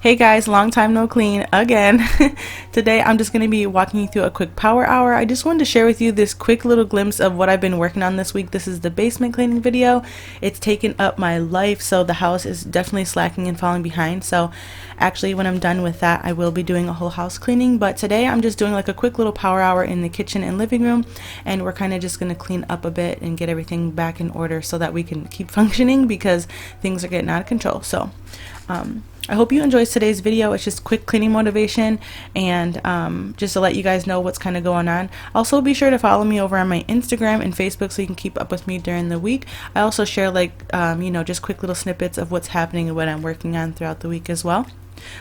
Hey guys, long time no clean again. Today I'm just going to be walking you through a quick power hour. I just wanted to share with you this quick little glimpse of what I've been working on this week. This is the basement cleaning video. It's taken up my life, so the house is definitely slacking and falling behind. So actually when I'm done with that, I will be doing a whole house cleaning. But today I'm just doing like a quick little power hour in the kitchen and living room, and we're kind of just going to clean up a bit and get everything back in order so that we can keep functioning because things are getting out of control. So I hope you enjoyed today's video. It's just quick cleaning motivation and just to let you guys know what's kind of going on. Also, be sure to follow me over on my Instagram and Facebook so you can keep up with me during the week. I also share just quick little snippets of what's happening and what I'm working on throughout the week as well.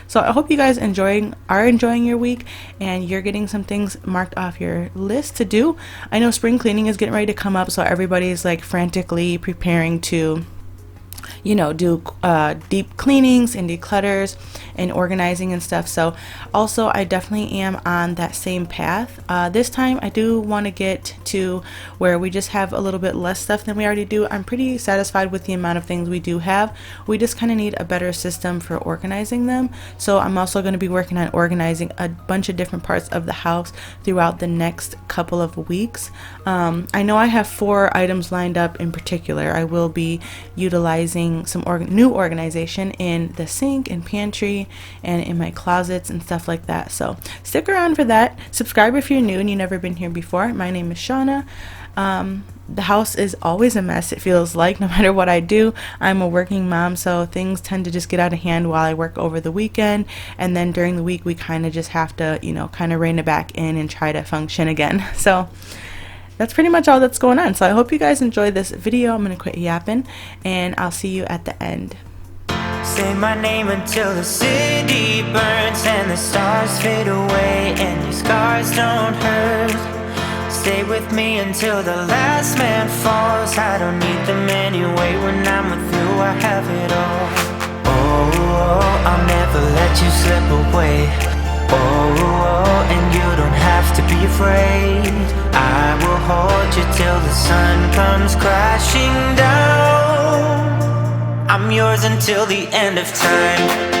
So I hope you guys are enjoying your week and you're getting some things marked off your list to do. I know spring cleaning is getting ready to come up, so everybody's like frantically preparing to do deep cleanings and declutters and organizing and stuff. So also I definitely am on that same path. This time I do want to get to where we just have a little bit less stuff than we already do. I'm pretty satisfied with the amount of things we do have. We just kind of need a better system for organizing them. So I'm also going to be working on organizing a bunch of different parts of the house throughout the next couple of weeks. I know I have 4 items lined up in particular. I will be utilizing some new organization in the sink and pantry and in my closets and stuff like that. So stick around for that. Subscribe if you're new and you've never been here before. My name is Shawna. The house is always a mess, it feels like, no matter what I do. I'm a working mom, so things tend to just get out of hand while I work over the weekend, and then during the week we kind of just have to kind of rein it back in and try to function again. So that's pretty much all that's going on. So I hope you guys enjoy this video. I'm gonna quit yapping and I'll see you at the end. Say my name until the city burns and the stars fade away and your scars don't hurt. Stay with me until the last man falls. I don't need them anyway. When I'm with you I have it all. Oh, I'll never let you slip away. Oh, and you don't have to be afraid. I will hold you till the sun comes crashing down. I'm yours until the end of time.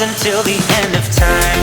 Until the end of time.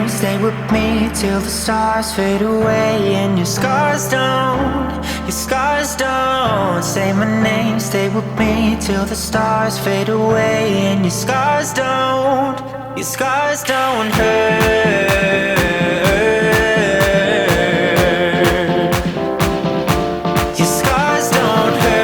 Stay with me till the stars fade away and your scars don't. Say my name, stay with me till the stars fade away and your scars don't. Your scars don't hurt. Your scars don't hurt.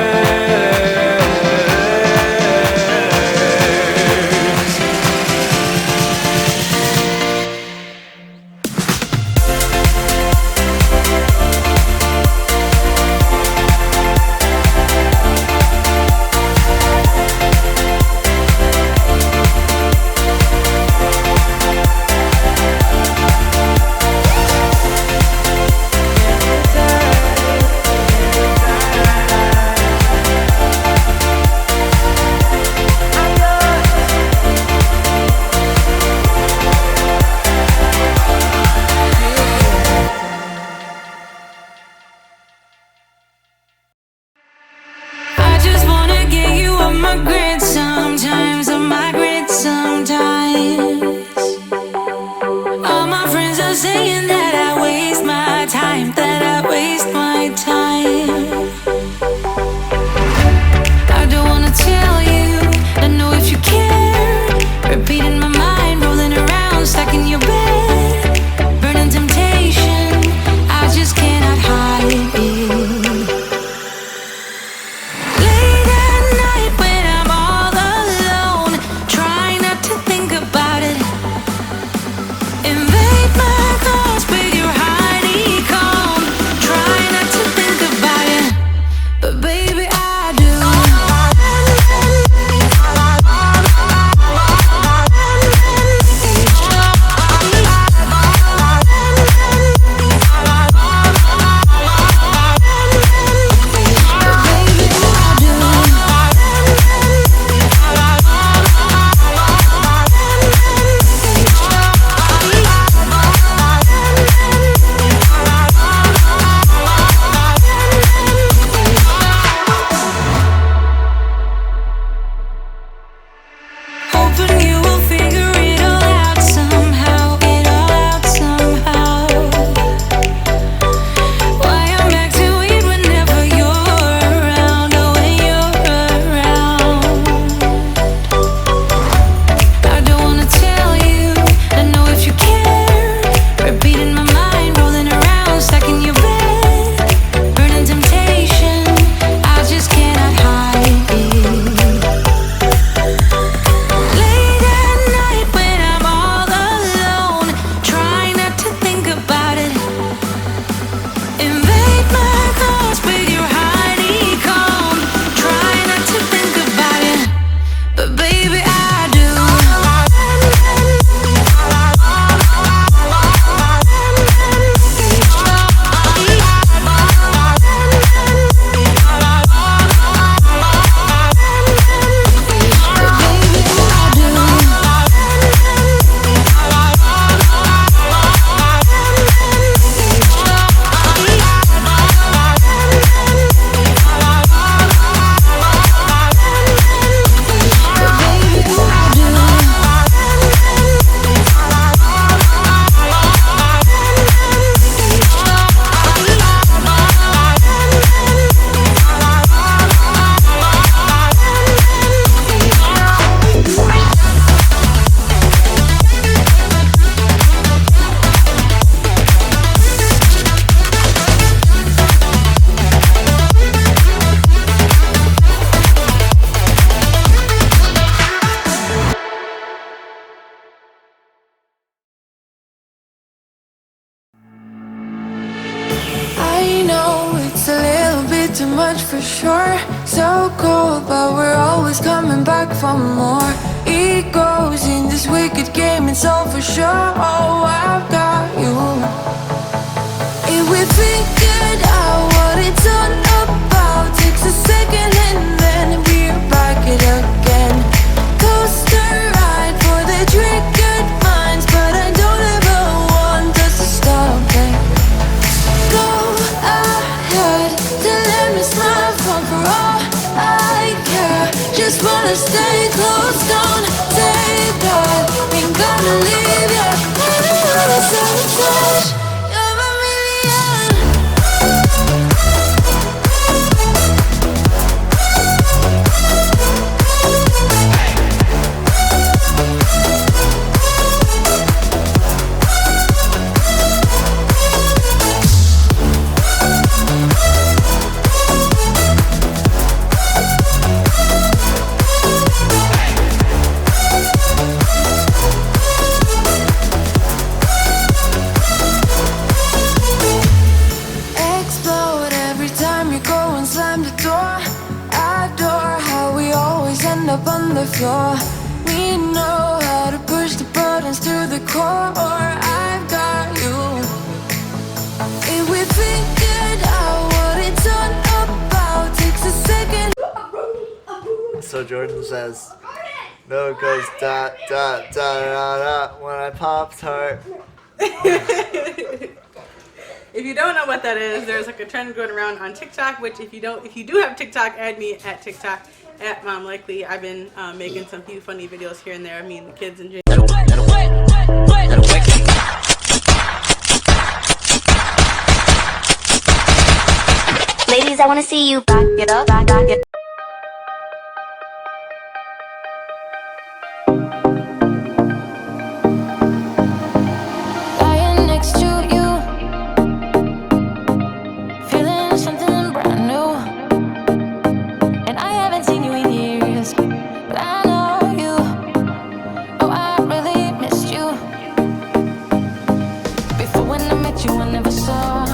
much for sure. So cold, but we're always coming back for more. Egos in this wicked game, it's all for sure. Oh, I've got you. If we figured out what it's all about, takes a second and then we're back it again. Coaster ride for the triggered minds, but I don't ever want us to stop it. Go ahead to let me smile from for all I care. Just wanna stay close, don't take that. Ain't gonna leave yet. Sabotage. Up on the floor, we know how to push the buttons to the core. I've got you. If we figured out what it's all about, takes a second. So Jordan says, no, it goes dot dot dot dot dot when I popped heart. If you don't know what that is, there's like a trend going around on TikTok, which if you do have TikTok, add me at TikTok at Mom Likely. I've been making some few funny videos here and there of me and the kids and Jane. Ladies, I wanna see you back it up, back it. Lying next to you, feeling something brand new. And I haven't seen you in years, but I know you. Oh, I really missed you. Before when I met you, I never saw.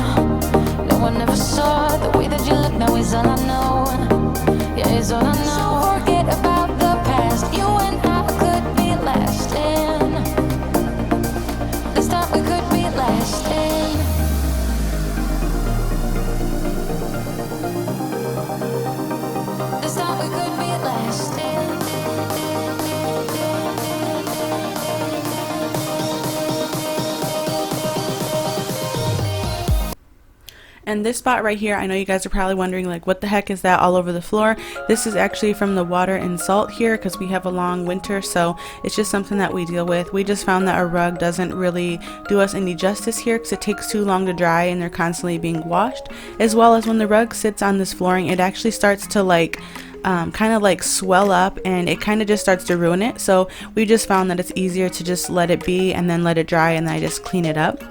No one ever saw the way that you look now is all I know. Yeah, it's all I know. So forget about the past. You and I could be lasting. This time we could be lasting. This time we could be lasting. And this spot right here, I know you guys are probably wondering like what the heck is that all over the floor. This is actually from the water and salt here because we have a long winter, so it's just something that we deal with. We just found that a rug doesn't really do us any justice here because it takes too long to dry and they're constantly being washed. As well as when the rug sits on this flooring, it actually starts to like kind of like swell up and it kind of just starts to ruin it. So we just found that it's easier to just let it be and then let it dry and then I just clean it up.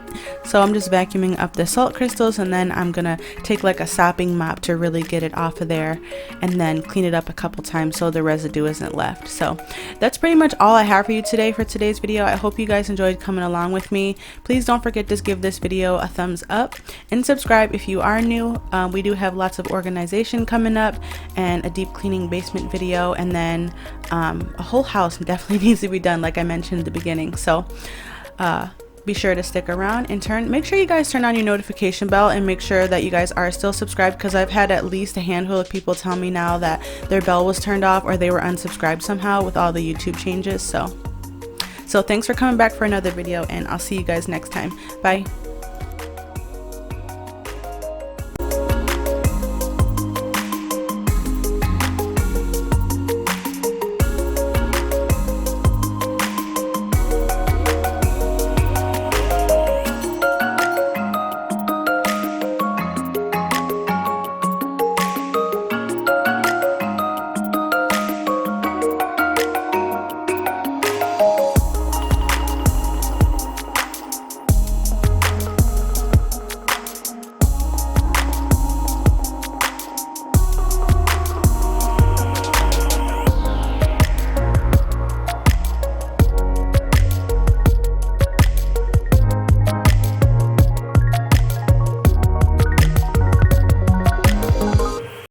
So I'm just vacuuming up the salt crystals and then I'm gonna take like a sopping mop to really get it off of there and then clean it up a couple times so the residue isn't left. So that's pretty much all I have for you today for today's video. I hope you guys enjoyed coming along with me. Please don't forget to give this video a thumbs up and subscribe if you are new. We do have lots of organization coming up and a deep cleaning basement video, and then a whole house definitely needs to be done like I mentioned at the beginning. So be sure to stick around and make sure you guys turn on your notification bell and make sure that you guys are still subscribed, because I've had at least a handful of people tell me now that their bell was turned off or they were unsubscribed somehow with all the YouTube changes. So thanks for coming back for another video and I'll see you guys next time. Bye.